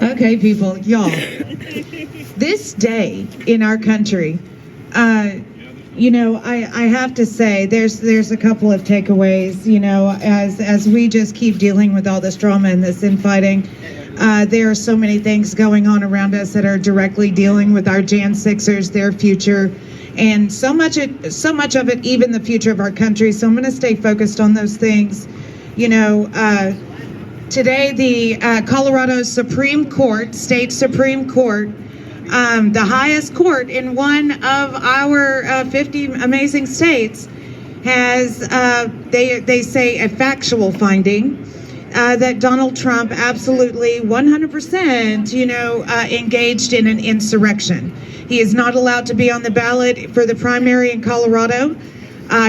Okay, people, y'all. This day in our country, I have to say there's a couple of takeaways. As we just keep dealing with all this drama and this infighting, there are so many things going on around us that are directly dealing with our Jan 6ers, their future, and so much of it, even the future of our country. So I'm going to stay focused on those things. Today, the Colorado Supreme Court, State Supreme Court, the highest court in one of our 50 amazing states, has, they say, a factual finding that Donald Trump absolutely 100%, engaged in an insurrection. He is not allowed to be on the ballot for the primary in Colorado.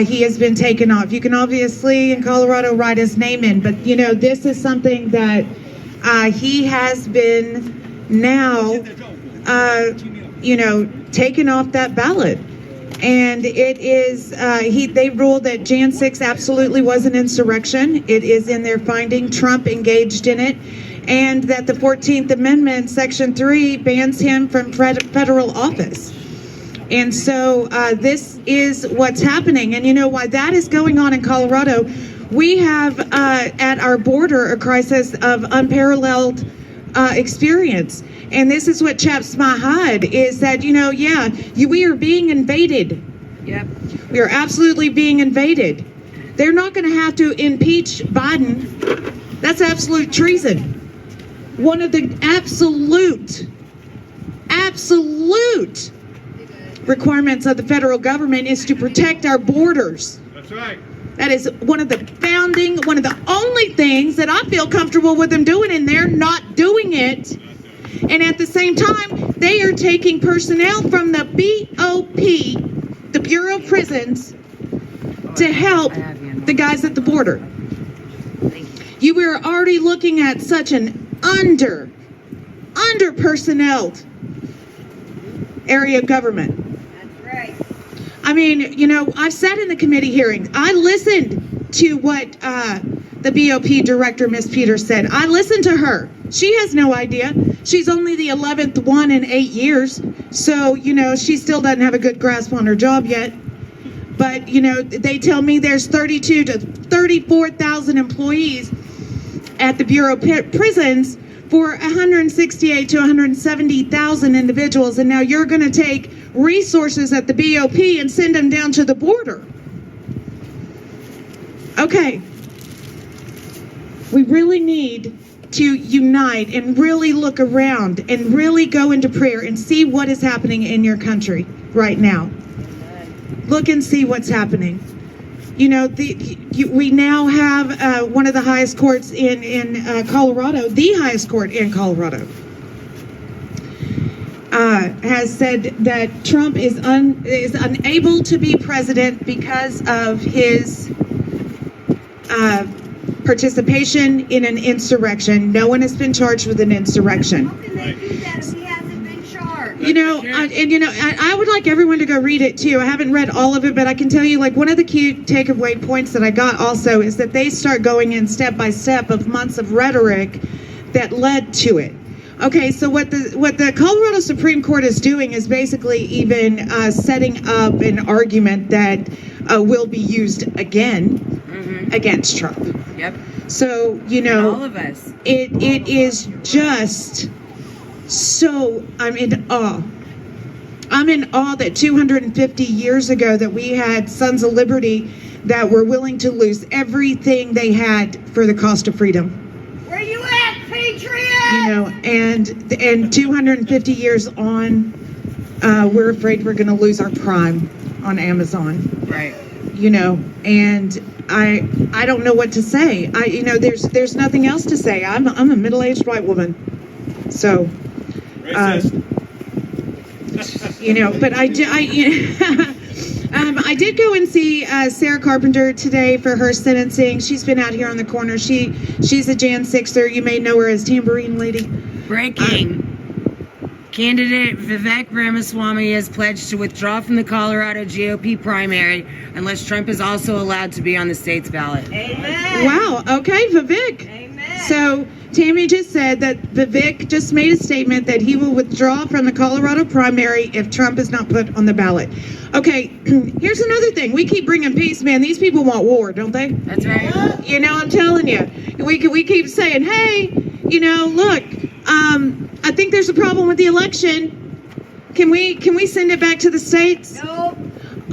He has been taken off. You can obviously in Colorado write his name in, but this is something that he has been now, taken off that ballot. And it is, they ruled that Jan 6 absolutely was an insurrection. It is in their finding. Trump engaged in it. And that the 14th Amendment, Section 3, bans him from federal office. And so this is what's happening. And why that is going on in Colorado? We have at our border a crisis of unparalleled experience. And this is what chaps my hide, is that, we are being invaded. Yep. We are absolutely being invaded. They're not going to have to impeach Biden. That's absolute treason. One of the absolute requirements of the federal government is to protect our borders. That's right. That is one of the only things that I feel comfortable with them doing, and they're not doing it. And at the same time, they are taking personnel from the BOP, the Bureau of Prisons, to help the guys at the border. You were already looking at such an under-personneled area of government. That's right. I mean, I've sat in the committee hearings. I listened to what the BOP director, Miss Peters, said. I listened to her. She has no idea. She's only the 11th one in 8 years. So, she still doesn't have a good grasp on her job yet. But, they tell me there's 32 to 34,000 employees at the Bureau of Prisons for 168 to 170,000 individuals. And now you're going to take resources at the BOP and send them down to the border. Okay. We really need to unite and really look around and really go into prayer and see what is happening in your country right now. Look and see what's happening. We now have one of the highest courts in Colorado, the highest court in Colorado, has said that Trump is unable to be president because of his participation in an insurrection. No one has been charged with an insurrection. How can they do that if he hasn't been charged? I would like everyone to go read it too. I haven't read all of it, but I can tell you, one of the key takeaway points that I got also is that they start going in step by step of months of rhetoric that led to it. Okay, so what the Colorado Supreme Court is doing is basically even setting up an argument that will be used again against Trump. Yep. So, all of us. It is just so, I'm in awe. I'm in awe that 250 years ago that we had Sons of Liberty that were willing to lose everything they had for the cost of freedom. Where you at, Patriot? And 250 years on, we're afraid we're going to lose our prime on Amazon. Right. And I don't know what to say. There's nothing else to say. I'm a middle-aged white woman, so. But I did go and see Sarah Carpenter today for her sentencing. She's been out here on the corner. She's a Jan 6er. You may know her as Tambourine Lady. Breaking. Candidate Vivek Ramaswamy has pledged to withdraw from the Colorado GOP primary unless Trump is also allowed to be on the state's ballot. Amen. Wow. Okay, Vivek. Amen. So, Tammy just said that Vivek just made a statement that he will withdraw from the Colorado primary if Trump is not put on the ballot. Okay, here's another thing. We keep bringing peace, man. These people want war, don't they? That's right. You know, I'm telling you. We keep saying, hey, you know, look, I think there's a problem with the election. Can we send it back to the states? No.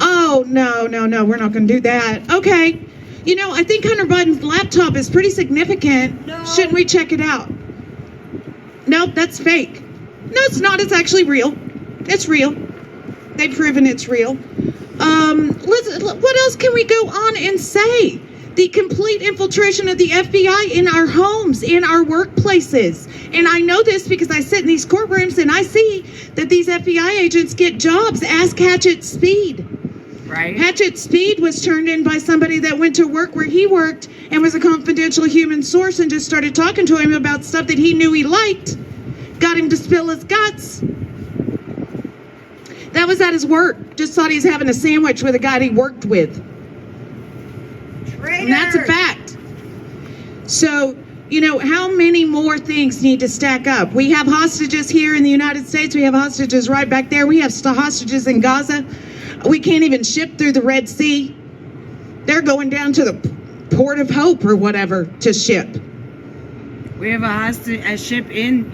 Oh, no, we're not going to do that. Okay. You know, I think Hunter Biden's laptop is pretty significant. No. Shouldn't we check it out? Nope, that's fake. No, it's not. It's actually real. It's real. They've proven it's real. What else can we go on and say? The complete infiltration of the FBI in our homes, in our workplaces. And I know this because I sit in these courtrooms and I see that these FBI agents get jobs. Ask Hatchet Speed. Right. Hatchet Speed was turned in by somebody that went to work where he worked and was a confidential human source and just started talking to him about stuff that he knew he liked. Got him to spill his guts. That was at his work. Just thought he was having a sandwich with a guy he worked with. Traitor. And that's a fact. So, you know, how many more things need to stack up? We have hostages here in the United States. We have hostages right back there. We have hostages in Gaza. We can't even ship through the Red Sea. They're going down to the Port of Hope or whatever to ship. We have a ship in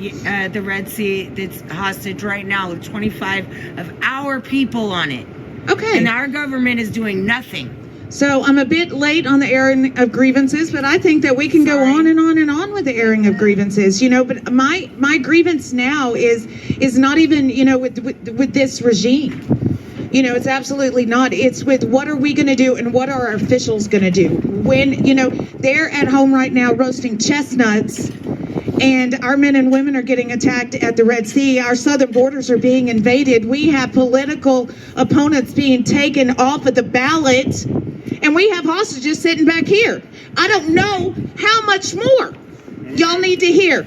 the Red Sea that's hostage right now with 25 of our people on it. Okay. And our government is doing nothing. So I'm a bit late on the airing of grievances, but I think that we can go on and on and on with the airing of grievances, you know, but my grievance now is not even, you know, with this regime. You know, it's absolutely not. It's with what are we going to do and what are our officials going to do? When, you know, they're at home right now roasting chestnuts and our men and women are getting attacked at the Red Sea. Our southern borders are being invaded. We have political opponents being taken off of the ballot and we have hostages sitting back here. I don't know how much more y'all need to hear.